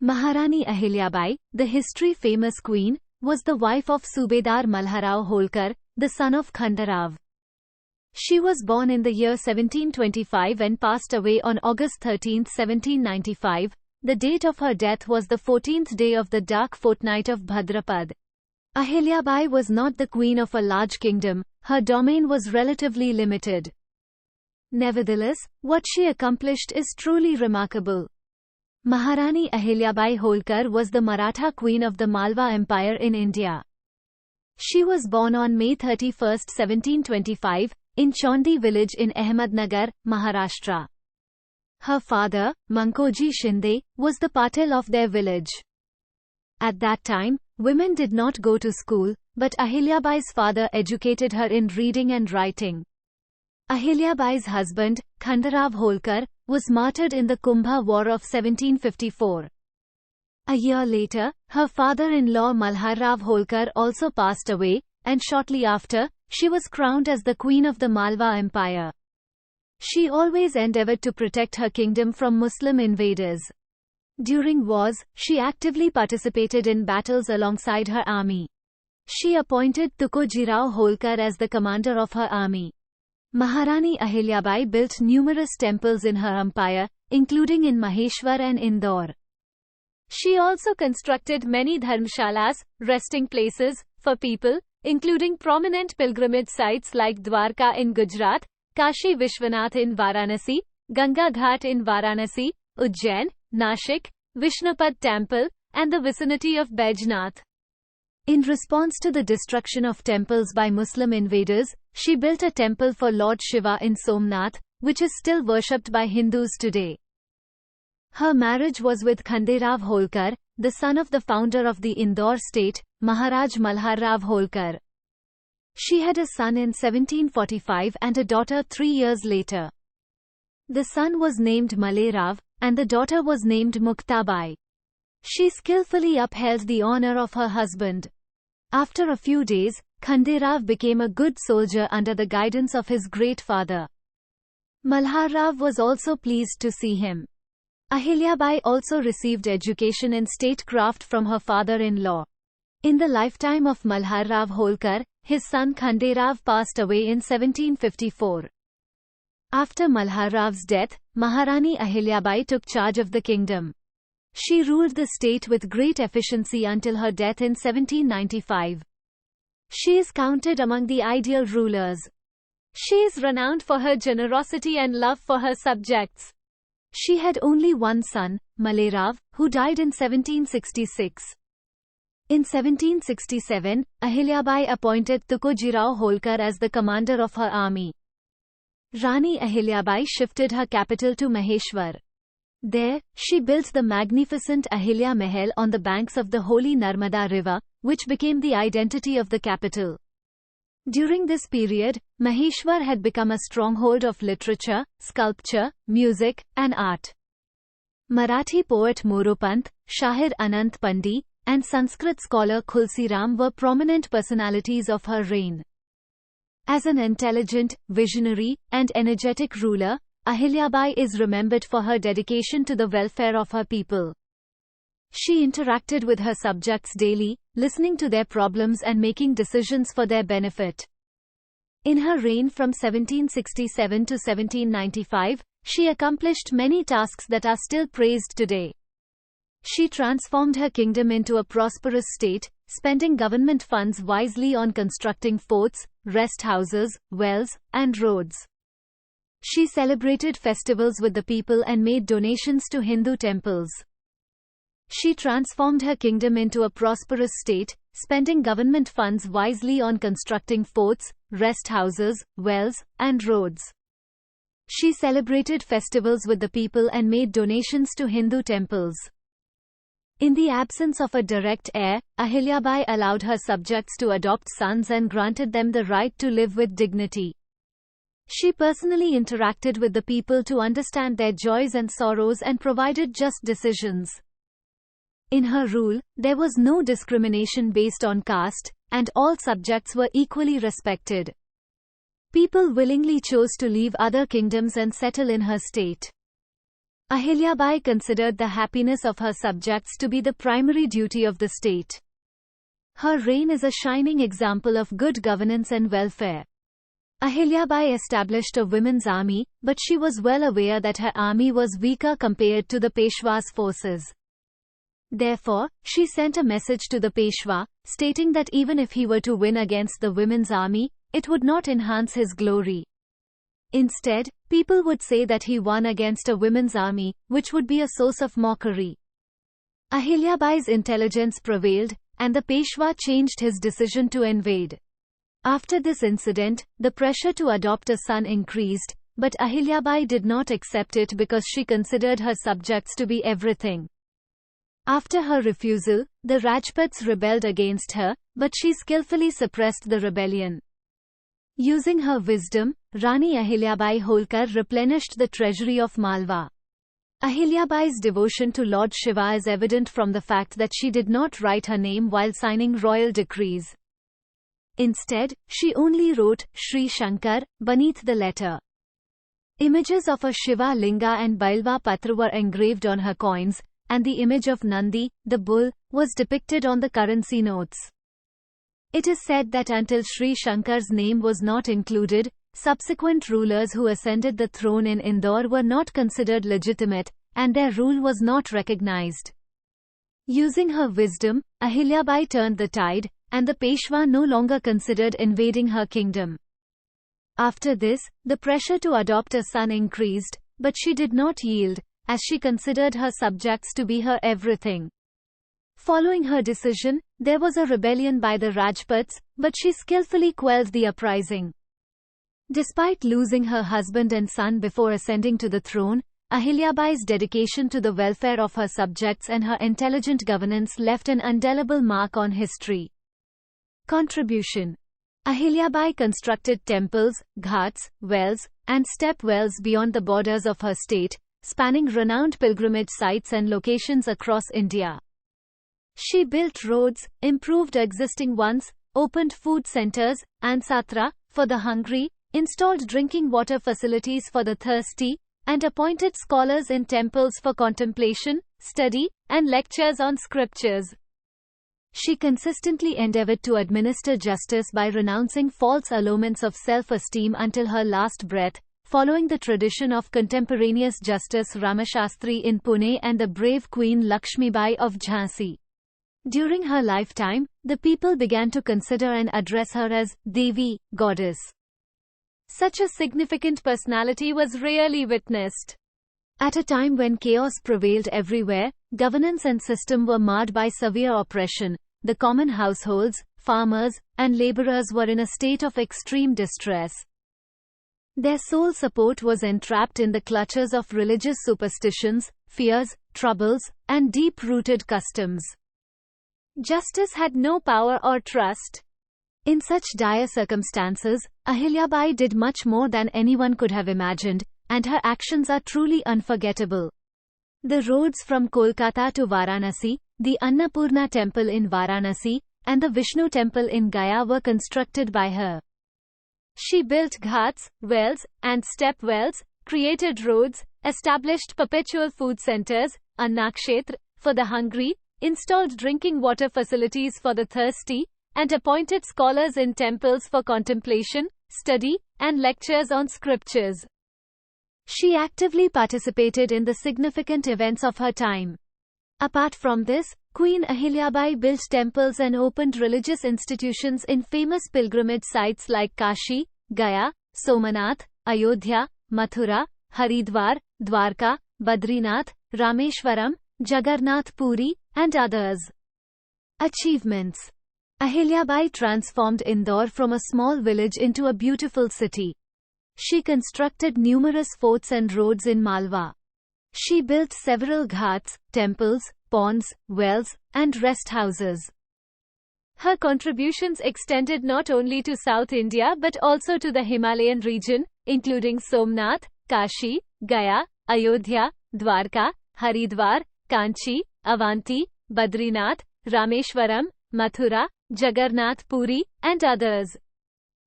Maharani Ahilyabai, the history-famous queen, was the wife of Subedar Malharao Holkar, the son of Khandarav. She was born in the year 1725 and passed away on August 13, 1795. The date of her death was the 14th day of the dark fortnight of Bhadrapad. Ahilyabai was not the queen of a large kingdom, her domain was relatively limited. Nevertheless, what she accomplished is truly remarkable. Maharani Ahilyabai Holkar was the Maratha queen of the Malwa Empire in India. She was born on May 31, 1725, in Chaundi village in Ahmednagar, Maharashtra. Her father, Mankoji Shinde, was the patil of their village. At that time, women did not go to school, but Ahilyabai's father educated her in reading and writing. Ahilyabai's husband, Khandarav Holkar, was martyred in the Kumbha War of 1754. A year later, her father-in-law Malharrao Holkar also passed away, and shortly after, she was crowned as the queen of the Malwa Empire. She always endeavored to protect her kingdom from Muslim invaders. During wars, she actively participated in battles alongside her army. She appointed Tukojirao Holkar as the commander of her army. Maharani Ahilyabai built numerous temples in her empire, including in Maheshwar and Indore. She also constructed many dharmshalas, resting places, for people, including prominent pilgrimage sites like Dwarka in Gujarat, Kashi Vishwanath in Varanasi, Ganga Ghat in Varanasi, Ujjain, Nashik, Vishnupad Temple, and the vicinity of Baijnath. In response to the destruction of temples by Muslim invaders, she built a temple for Lord Shiva in Somnath, which is still worshipped by Hindus today. Her marriage was with Khandarav Holkar, the son of the founder of the Indore state, Maharaj Malharrao Holkar. She had a son in 1745 and a daughter 3 years later. The son was named Malerav, and the daughter was named Muktabai. She skillfully upheld the honor of her husband. After a few days, Khandarav became a good soldier under the guidance of his great father. Malharrao was also pleased to see him. Ahilyabai also received education in statecraft from her father-in-law. In the lifetime of Malharrao Holkar, his son Khandarav passed away in 1754. After Malharrao's death, Maharani Ahilyabai took charge of the kingdom. She ruled the state with great efficiency until her death in 1795. She is counted among the ideal rulers. She is renowned for her generosity and love for her subjects. She had only one son, Malerav, who died in 1766. In 1767, Ahilyabai appointed Tukojirao Holkar as the commander of her army. Rani Ahilyabai shifted her capital to Maheshwar. There, she built the magnificent Ahilya Mahal on the banks of the holy Narmada river, which became the identity of the capital. During this period, Maheshwar had become a stronghold of literature, sculpture, music, and art. Marathi poet Moropant, Shahir Anant Pandi, and Sanskrit scholar Khulsiram were prominent personalities of her reign. As an intelligent, visionary, and energetic ruler, Ahilyabai is remembered for her dedication to the welfare of her people. She interacted with her subjects daily, listening to their problems and making decisions for their benefit. In her reign from 1767 to 1795, she accomplished many tasks that are still praised today. She transformed her kingdom into a prosperous state, spending government funds wisely on constructing forts, rest houses, wells, and roads. She celebrated festivals with the people and made donations to Hindu temples. She transformed her kingdom into a prosperous state, spending government funds wisely on constructing forts, rest houses, wells, and roads. She celebrated festivals with the people and made donations to Hindu temples. In the absence of a direct heir, Ahilyabai allowed her subjects to adopt sons and granted them the right to live with dignity. She personally interacted with the people to understand their joys and sorrows and provided just decisions. In her rule, there was no discrimination based on caste, and all subjects were equally respected. People willingly chose to leave other kingdoms and settle in her state. Ahilyabai considered the happiness of her subjects to be the primary duty of the state. Her reign is a shining example of good governance and welfare. Ahilyabai established a women's army, but she was well aware that her army was weaker compared to the Peshwa's forces. Therefore, she sent a message to the Peshwa, stating that even if he were to win against the women's army, it would not enhance his glory. Instead, people would say that he won against a women's army, which would be a source of mockery. Ahilyabai's intelligence prevailed, and the Peshwa changed his decision to invade. After this incident, the pressure to adopt a son increased, but Ahilyabai did not accept it because she considered her subjects to be everything. After her refusal, the Rajputs rebelled against her, but she skillfully suppressed the rebellion. Using her wisdom, Rani Ahilyabai Holkar replenished the treasury of Malwa. Ahilyabai's devotion to Lord Shiva is evident from the fact that she did not write her name while signing royal decrees. Instead, she only wrote Shri Shankar beneath the letter. Images of a Shiva Linga and Bailva Patra were engraved on her coins, and the image of Nandi, the bull, was depicted on the currency notes. It is said that until Shri Shankar's name was not included, subsequent rulers who ascended the throne in Indore were not considered legitimate, and their rule was not recognized. Using her wisdom, Ahilyabai turned the tide, and the Peshwa no longer considered invading her kingdom. After this, the pressure to adopt a son increased, but she did not yield, as she considered her subjects to be her everything. Following her decision, there was a rebellion by the Rajputs, but she skillfully quelled the uprising. Despite losing her husband and son before ascending to the throne, Ahilyabai's dedication to the welfare of her subjects and her intelligent governance left an indelible mark on history. Contribution. Ahilyabai constructed temples, ghats, wells, and step wells beyond the borders of her state, spanning renowned pilgrimage sites and locations across India. She built roads, improved existing ones, opened food centers, and satra, for the hungry, installed drinking water facilities for the thirsty, and appointed scholars in temples for contemplation, study, and lectures on scriptures. She consistently endeavored to administer justice by renouncing false allurements of self-esteem until her last breath, following the tradition of contemporaneous Justice Ramashastri in Pune and the brave Queen Lakshmibai of Jhansi. During her lifetime, the people began to consider and address her as Devi, goddess. Such a significant personality was rarely witnessed. At a time when chaos prevailed everywhere, governance and system were marred by severe oppression, the common households, farmers, and laborers were in a state of extreme distress. Their sole support was entrapped in the clutches of religious superstitions, fears, troubles, and deep-rooted customs. Justice had no power or trust. In such dire circumstances, Ahilyabai did much more than anyone could have imagined, and her actions are truly unforgettable. The roads from Kolkata to Varanasi, the Annapurna temple in Varanasi, and the Vishnu temple in Gaya were constructed by her. She built ghats, wells, and step wells, created roads, established perpetual food centers, annakshetra, for the hungry, installed drinking water facilities for the thirsty, and appointed scholars in temples for contemplation, study, and lectures on scriptures. She actively participated in the significant events of her time. Apart from this, Queen Ahilyabai built temples and opened religious institutions in famous pilgrimage sites like Kashi, Gaya, Somnath, Ayodhya, Mathura, Haridwar, Dwarka, Badrinath, Rameshwaram, Jagannath Puri, and others. Achievements. Ahilyabai transformed Indore from a small village into a beautiful city. She constructed numerous forts and roads in Malwa. She built several ghats, temples, ponds, wells, and rest houses. Her contributions extended not only to South India but also to the Himalayan region, including Somnath, Kashi, Gaya, Ayodhya, Dwarka, Haridwar, Kanchi, Avanti, Badrinath, Rameshwaram, Mathura, Jagannath Puri, and others.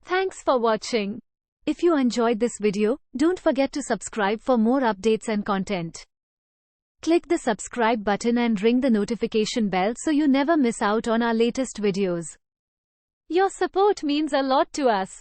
Thanks for watching. If you enjoyed this video, don't forget to subscribe for more updates and content. Click the subscribe button and ring the notification bell so you never miss out on our latest videos. Your support means a lot to us.